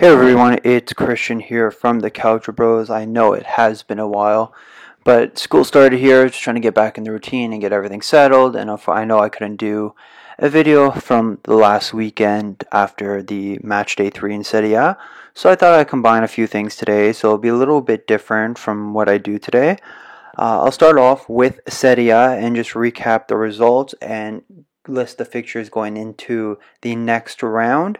Hey everyone, it's Christian here from the Couch Bros. I know it has been a while, but school started here, just trying to get back in the routine and get everything settled. And I know I couldn't do a video from the last weekend after the match day 3 in Serie A, so I thought I'd combine a few things today, so it'll be a little bit different from what I do today. I'll start off with Serie A and just recap the results and list the fixtures going into the next round.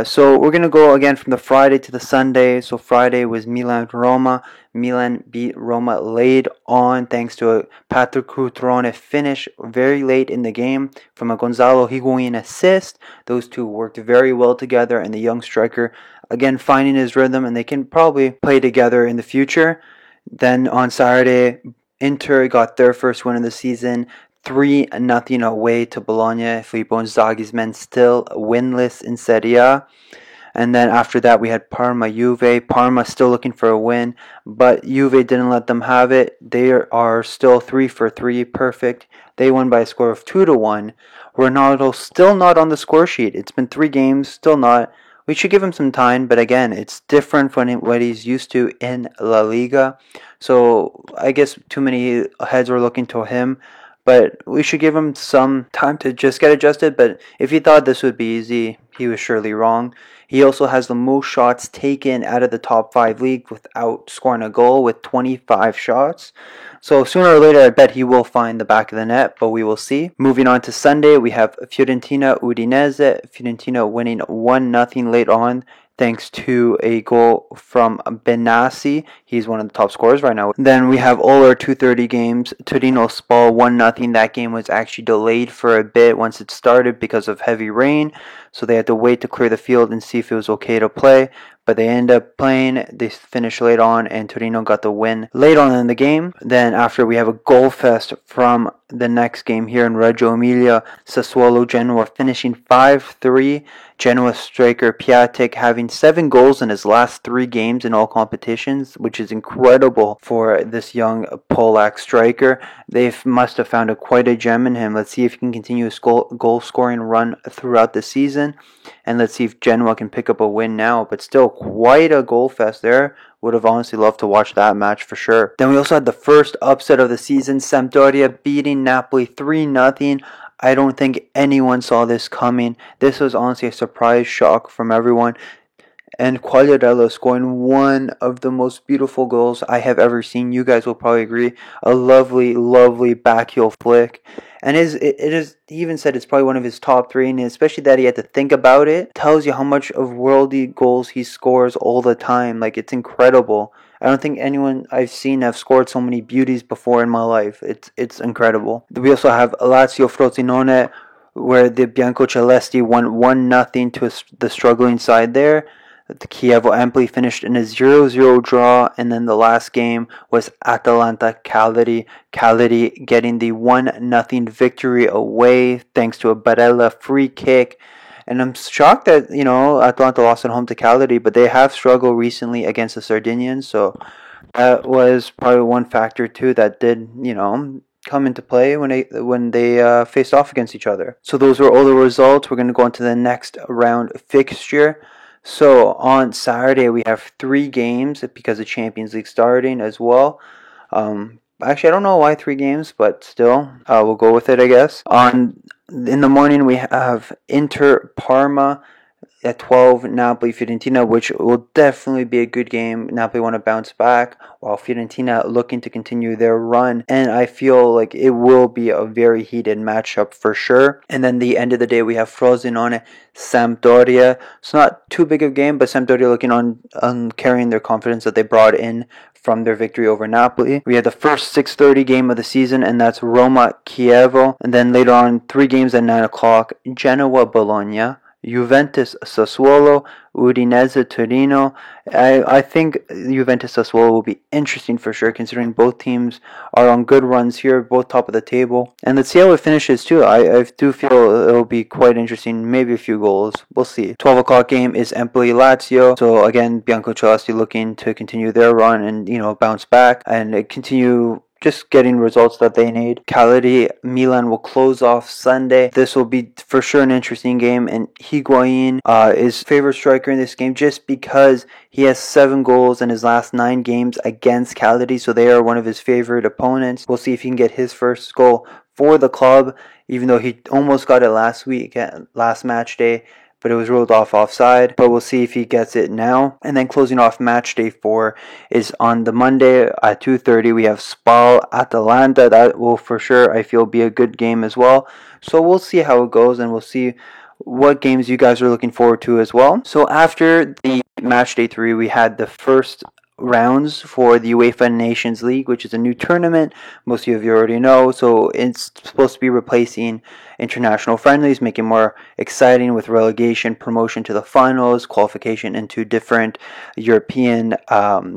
So we're going to go again from the Friday to the Sunday. So Friday was Milan-Roma. Milan beat Roma late on thanks to a Patrick Cutrone finish very late in the game from a Gonzalo Higuain assist. Those two worked very well together, and the young striker again finding his rhythm, and they can probably play together in the future. Then on Saturday, Inter got their first win of the season, 3-0 away to Bologna. Filippo Inzaghi's men still winless in Serie A. And then after that, we had Parma-Juve. Parma still looking for a win, but Juve didn't let them have it. They are still 3 for 3, perfect. They won by a score of 2-1. Ronaldo still not on the score sheet. It's been 3 games, still not. We should give him some time, but again, it's different from what he's used to in La Liga. So I guess too many heads were looking to him, but we should give him some time to just get adjusted. But if he thought this would be easy, he was surely wrong. He also has the most shots taken out of the top 5 league without scoring a goal with 25 shots. So sooner or later, I bet he will find the back of the net, but we will see. Moving on to Sunday, we have Fiorentina-Udinese. Fiorentina winning 1-0 late on, thanks to a goal from Benassi. He's one of the top scorers right now. Then we have all our 2:30 games. Torino-Spal 1-0. That game was actually delayed for a bit once it started because of heavy rain, so they had to wait to clear the field and see if it was okay to play. But they ended up playing. They finished late on, and Torino got the win late on in the game. Then after, we have a goal fest from the next game here in Reggio Emilia. Sassuolo Genoa finishing 5-3. Genoa striker Piatek having 7 goals in his last 3 games in all competitions, which is incredible for this young Polak striker. They must have found quite a gem in him. Let's see if he can continue his goal scoring run throughout the season, and let's see if Genoa can pick up a win now. But still, quite a goal fest there. Would have honestly loved to watch that match for sure. Then we also had the first upset of the season, Sampdoria beating Napoli 3-0. I don't think anyone saw this coming. This was honestly a surprise shock from everyone. And Quagliarella scoring one of the most beautiful goals I have ever seen. You guys will probably agree. A lovely, lovely backheel flick. And he even said it's probably one of his top 3, and especially that he had to think about it, tells you how much of worldy goals he scores all the time. Like, it's incredible. I don't think anyone I've seen have scored so many beauties before in my life. It's incredible. We also have Lazio Frosinone, where the Biancocelesti won 1-0 to the struggling side there. The Chievo Empoli finished in a 0-0 draw, and then the last game was Atalanta Cagliari. Cagliari getting the 1-0 victory away thanks to a Barella free kick. And I'm shocked that, Atalanta lost at home to Cagliari, but they have struggled recently against the Sardinians, so that was probably one factor too that did, come into play when they faced off against each other. So those were all the results. We're going to go on to the next round fixture. So on Saturday, we have 3 games because the Champions League starting as well. Actually, I don't know why 3 games, but still, we'll go with it, I guess. In the morning, we have Inter Parma at 12, Napoli Fiorentina, which will definitely be a good game. Napoli want to bounce back, while Fiorentina looking to continue their run, and I feel like it will be a very heated matchup for sure. And then the end of the day, we have Frosinone Sampdoria. It's not too big of a game, but Sampdoria looking on carrying their confidence that they brought in from their victory over Napoli. We had the first 6:30 game of the season, and that's Roma Chievo. And then later on, 3 games at 9 o'clock, Genoa Bologna, Juventus Sassuolo, Udinese Torino. I think Juventus Sassuolo will be interesting for sure, considering both teams are on good runs here, both top of the table. And let's see how it finishes too. I do feel it'll be quite interesting, maybe a few goals. We'll see. 12 o'clock game is Empoli Lazio. So again, Biancocelesti looking to continue their run and bounce back and continue just getting results that they need. Cagliari Milan will close off Sunday. This will be for sure an interesting game, and Higuain is favorite striker in this game just because he has 7 goals in his last 9 games against Cagliari, so they are one of his favorite opponents. We'll see if he can get his first goal for the club, even though he almost got it last week, last match day, but it was ruled off offside. But we'll see if he gets it now. And then closing off match day 4 is on the Monday at 2:30. We have Spal Atalanta. That will for sure, I feel, be a good game as well. So we'll see how it goes, and we'll see what games you guys are looking forward to as well. So after the match day 3, we had the first rounds for the UEFA Nations League, which is a new tournament. Most of you already know. So it's supposed to be replacing international friendlies, making it more exciting with relegation, promotion to the finals, qualification into different European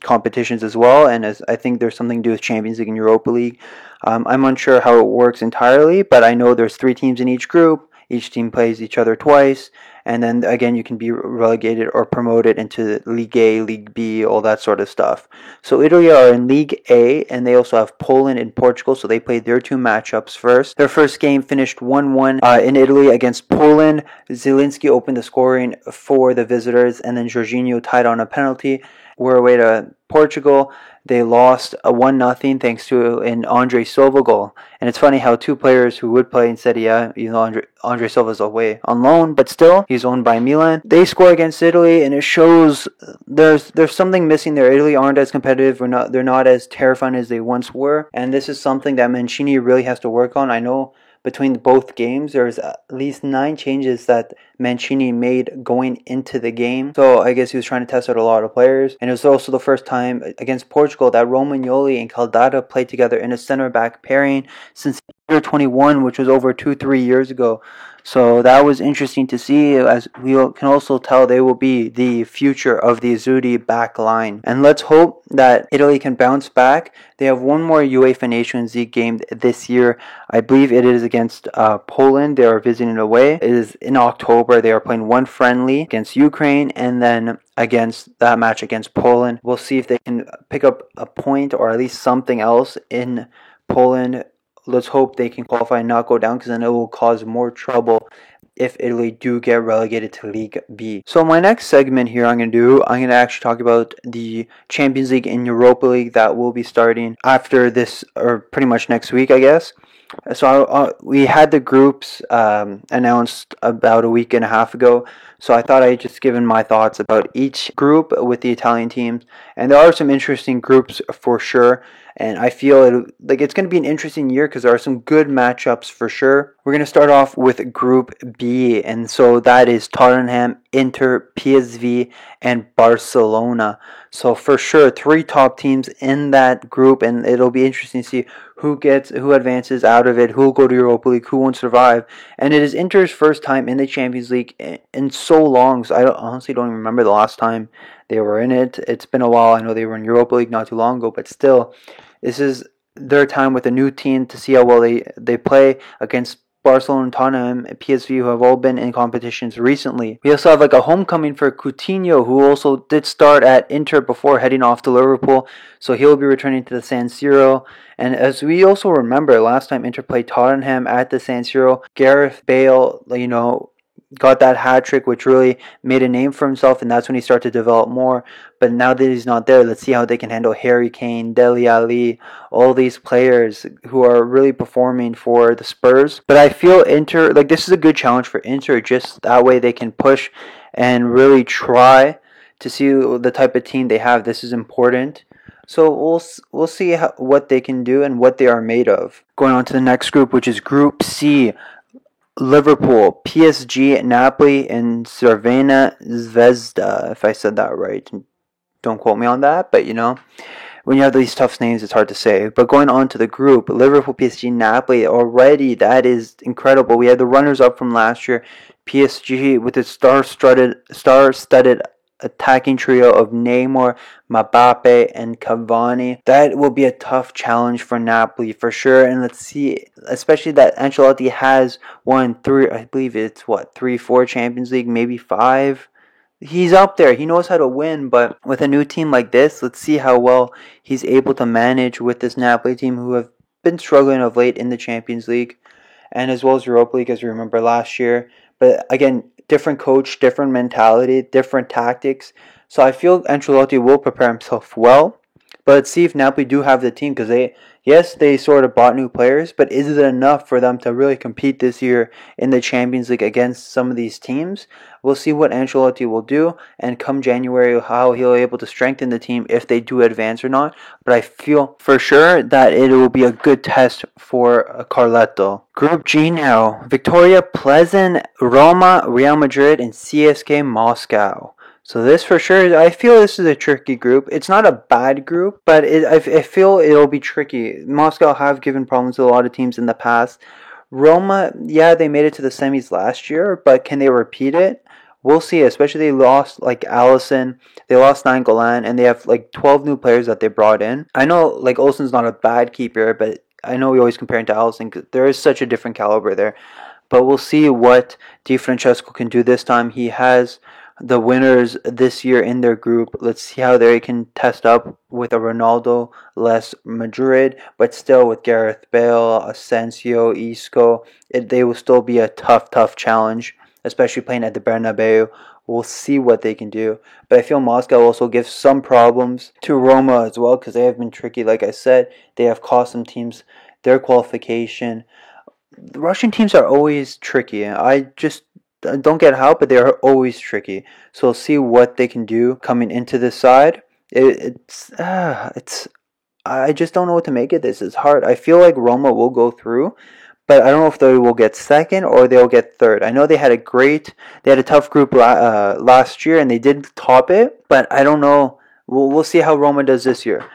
competitions as well. And as I think there's something to do with Champions League and Europa League. I'm unsure how it works entirely, but I know there's 3 teams in each group. Each team plays each other twice, and then again you can be relegated or promoted into League A, League B, all that sort of stuff. So Italy are in League A, and they also have Poland and Portugal, so they played their 2 matchups first. Their first game finished 1-1 in Italy against Poland. Zielinski opened the scoring for the visitors, and then Jorginho tied on a penalty. We're away to Portugal. They lost a 1-0 thanks to an Andre Silva goal. And it's funny how 2 players who would play in Serie A, even though Andre Silva's away on loan, but still, he's owned by Milan. They score against Italy, and it shows there's something missing there. Italy aren't as competitive. They're not as terrifying as they once were. And this is something that Mancini really has to work on. I know between both games, there's at least 9 changes that Mancini made going into the game. So I guess he was trying to test out a lot of players. And it was also the first time against Portugal that Romagnoli and Caldara played together in a center-back pairing since year 21, which was over 2-3 years ago. So that was interesting to see, as we can also tell they will be the future of the Azzurri back line. And let's hope that Italy can bounce back. They have one more UEFA Nations League game this year. I believe it is against Poland. They are visiting away. It is in October. They are playing one friendly against Ukraine, and then against that match against Poland. We'll see if they can pick up a point or at least something else in Poland. Let's hope they can qualify and not go down, because then it will cause more trouble if Italy do get relegated to League B. So my next segment here I'm going to actually talk about the Champions League and Europa League that will be starting after this, or pretty much next week, I guess. So we had the groups announced about a week and a half ago. So I thought I'd just given my thoughts about each group with the Italian teams. And there are some interesting groups for sure. And I feel it's going to be an interesting year because there are some good matchups for sure. We're going to start off with Group B. And so that is Tottenham, Inter, PSV, and Barcelona. So for sure, 3 top teams in that group. And it'll be interesting to see who advances out of it, who will go to Europa League, who won't survive. And it is Inter's first time in the Champions League in so long. So I honestly don't even remember the last time they were in it. It's been a while. I know they were in Europa League not too long ago, but still, this is their time with a new team to see how well they play against Barcelona and Tottenham and PSV, who have all been in competitions recently. We also have a homecoming for Coutinho, who also did start at Inter before heading off to Liverpool. So he'll be returning to the San Siro. And as we also remember, last time Inter played Tottenham at the San Siro, Gareth Bale, got that hat trick, which really made a name for himself, and that's when he started to develop more. But now that he's not there, let's see how they can handle Harry Kane, Dele Alli, all these players who are really performing for the Spurs. But I feel Inter, this is a good challenge for Inter, just that way they can push and really try to see the type of team they have. This is important. So we'll see what they can do and what they are made of. Going on to the next group, which is Group C. Liverpool, PSG, Napoli, and Crvena Zvezda, if I said that right. Don't quote me on that, but when you have these tough names, it's hard to say. But going on to the group, Liverpool, PSG, Napoli, already, that is incredible. We had the runners-up from last year, PSG, with its star-studded attacking trio of Neymar, Mbappe, and Cavani. That will be a tough challenge for Napoli for sure. And let's see, especially that Ancelotti has won 3, I believe it's 3-4 Champions League, maybe 5. he's up there. He knows how to win, but with a new team like this, let's see how well he's able to manage with this Napoli team who have been struggling of late in the Champions League and as well as Europa League, as we remember last year. But again, different coach, different mentality, different tactics. So I feel Ancelotti will prepare himself well. But let's see if Napoli do have the team because they sort of bought new players, but is it enough for them to really compete this year in the Champions League against some of these teams? We'll see what Ancelotti will do, and come January, how he'll be able to strengthen the team if they do advance or not. But I feel for sure that it will be a good test for Carletto. Group G now: Victoria Pleasant, Roma, Real Madrid, and CSK Moscow. So this for sure, I feel this is a tricky group. It's not a bad group, but I feel it'll be tricky. Moscow have given problems to a lot of teams in the past. Roma, yeah, they made it to the semis last year, but can they repeat it? We'll see, especially they lost like Allison, they lost Nainggolan, and they have like 12 new players that they brought in. I know like Olsen's not a bad keeper, but I know we always compare him to Allison because there is such a different caliber there. But we'll see what Di Francesco can do this time. He has the winners this year in their group. Let's see how they can test up with a Ronaldo less Madrid, but still with Gareth Bale, Asensio, Isco. They will still be a tough challenge, especially playing at the Bernabeu. We'll see what they can do. But I feel Moscow also gives some problems to Roma as well because they have been tricky. Like I said, they have cost some teams their qualification. The Russian teams are always tricky. I just don't get how, but they are always tricky. So we'll see what they can do coming into this side. It's. I just don't know what to make of this. It's hard. I feel like Roma will go through, but I don't know if they will get second or they'll get third. I know they had a tough group last year and they did top it, but I don't know. We'll see how Roma does this year.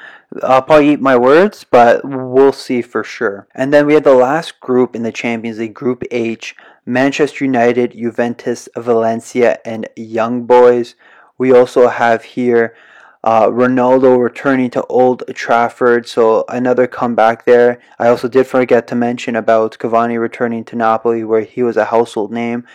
I'll probably eat my words, but we'll see for sure. And then we had the last group in the Champions League, Group H: Manchester United, Juventus, Valencia, and Young Boys. We also have here Ronaldo returning to Old Trafford, so another comeback there. I also did forget to mention about Cavani returning to Napoli, where he was a household name.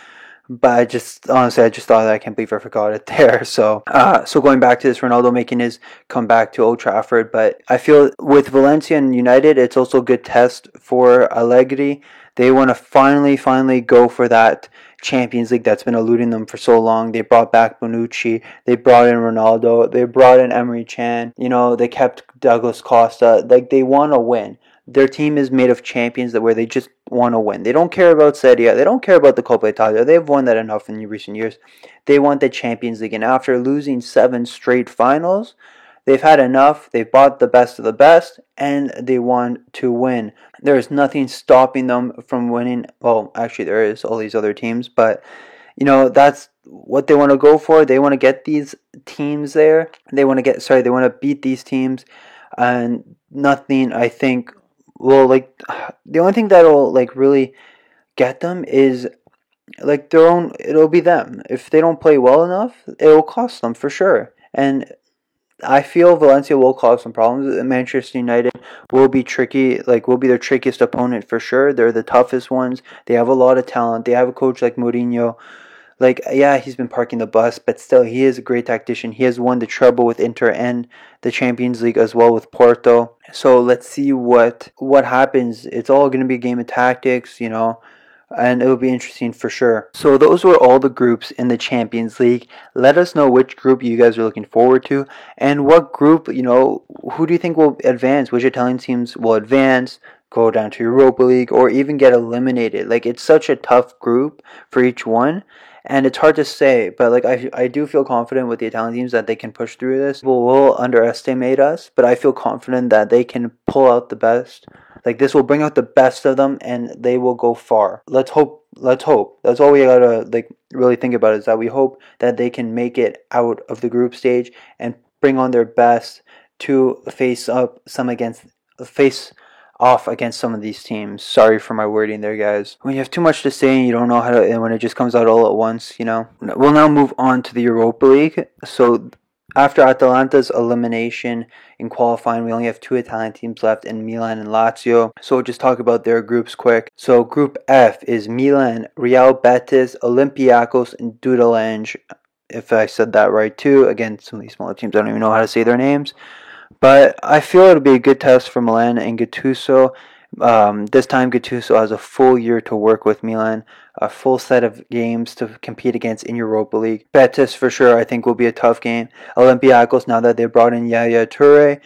But I just thought that I can't believe I forgot it there. So going back to this, Ronaldo making his comeback to Old Trafford. But I feel with Valencia and United, it's also a good test for Allegri. They want to finally go for that Champions League that's been eluding them for so long. They brought back Bonucci. They brought in Ronaldo. They brought in Emery Chan. They kept Douglas Costa. Like, they want to win. Their team is made of champions where they just want to win. They don't care about Serie A. They don't care about the Coppa Italia. They've won that enough in recent years. They want the Champions League. And after losing 7 straight finals, they've had enough. They've bought the best of the best, and they want to win. There is nothing stopping them from winning. Well, actually, there is all these other teams, but that's what they want to go for. They want to get these teams there. They want to beat these teams, and nothing, I think. Well, like, the only thing that'll like really get them is like their own. It'll be them. If they don't play well enough, it will cost them for sure. And I feel Valencia will cause some problems. Manchester United will be tricky. Like, will be their trickiest opponent for sure. They're the toughest ones. They have a lot of talent. They have a coach like Mourinho. Like, yeah, he's been parking the bus, but still, he is a great tactician. He has won the treble with Inter and the Champions League as well with Porto. So let's see what happens. It's all going to be a game of tactics, and it will be interesting for sure. So those were all the groups in the Champions League. Let us know which group you guys are looking forward to, and what group, who do you think will advance? Which Italian teams will advance, go down to Europa League, or even get eliminated? Like, it's such a tough group for each one. And it's hard to say, but like I do feel confident with the Italian teams that they can push through this. People will underestimate us, but I feel confident that they can pull out the best. Like, this will bring out the best of them, and they will go far. Let's hope. That's all we gotta really think about, is that we hope that they can make it out of the group stage and bring on their best to face off against some of these teams. Sorry for my wording there, guys. When you have too much to say and you don't know how to, and when it just comes out all at once, We'll now move on to the Europa League. So after Atalanta's elimination in qualifying, we only have 2 Italian teams left in Milan and Lazio. So we'll just talk about their groups quick. So Group F is Milan, Real Betis, Olympiacos, and Dudelange. if I said that right too. Again, some of these smaller teams, I don't even know how to say their names. But I feel it'll be a good test for Milan and Gattuso. This time, Gattuso has a full year to work with Milan, a full set of games to compete against in Europa League. Betis, for sure, I think will be a tough game. Olympiacos, now that they brought in Yaya Toure,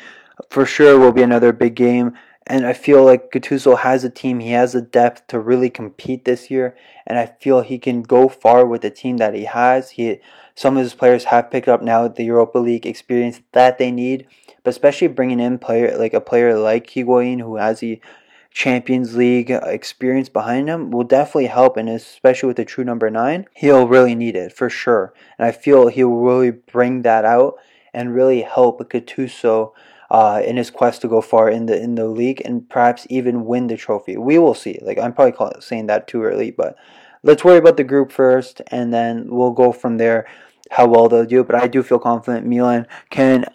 for sure will be another big game. And I feel like Gattuso has a team. He has the depth to really compete this year. And I feel he can go far with the team that he has. Some of his players have picked up now the Europa League experience that they need. But especially bringing in a player like Higuain, who has the Champions League experience behind him, will definitely help. And especially with the true number 9, he'll really need it for sure. And I feel he'll really bring that out and really help Gattuso in his quest to go far in the league and perhaps even win the trophy. We will see. Like, I'm probably saying that too early, but let's worry about the group first, and then we'll go from there how well they'll do. But I do feel confident Milan can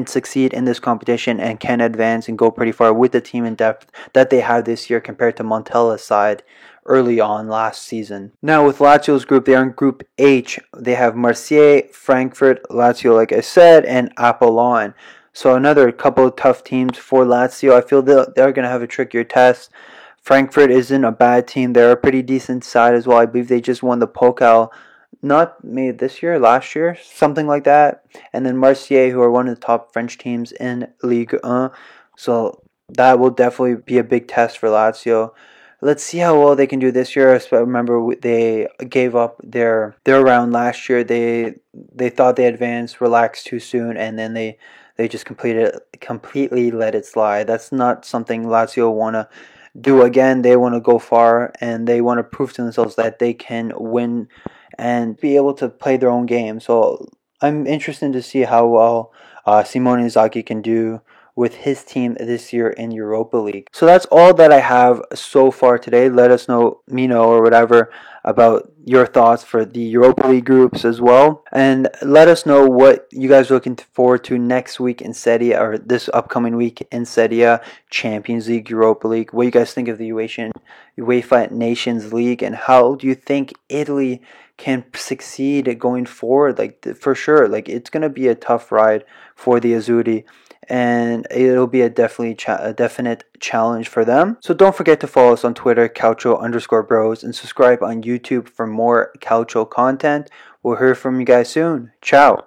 succeed in this competition and can advance and go pretty far with the team in depth that they have this year compared to Montella's side early on last season. Now with Lazio's group, they are in Group H. They have Marseille, Frankfurt, Lazio, like I said, and Apollon. So another couple of tough teams for Lazio. I feel they're going to have a trickier test. Frankfurt isn't a bad team. They're a pretty decent side as well. I believe they just won the Pokal, not maybe this year, last year, something like that. And then Marseille, who are one of the top French teams in Ligue 1. So that will definitely be a big test for Lazio. Let's see how well they can do this year. I remember they gave up their round last year. They thought they advanced, relaxed too soon, and then they just completely let it slide. That's not something Lazio want to do again. They want to go far, and they want to prove to themselves that they can win and be able to play their own game. So I'm interested to see how well Simone Inzaghi can do with his team this year in Europa League. So that's all that I have so far today. Let us know, or whatever, about your thoughts for the Europa League groups as well. And let us know what you guys are looking forward to next week in Serie A, or this upcoming week in Serie A, Champions League, Europa League. What you guys think of the UEFA Nations League, and how do you think Italy can succeed going forward? For sure, it's going to be a tough ride for the Azzurri, and it'll be a definite challenge for them. So don't forget to follow us on Twitter, Calcio_Bros, and subscribe on YouTube for more Calcio content. We'll hear from you guys soon. Ciao.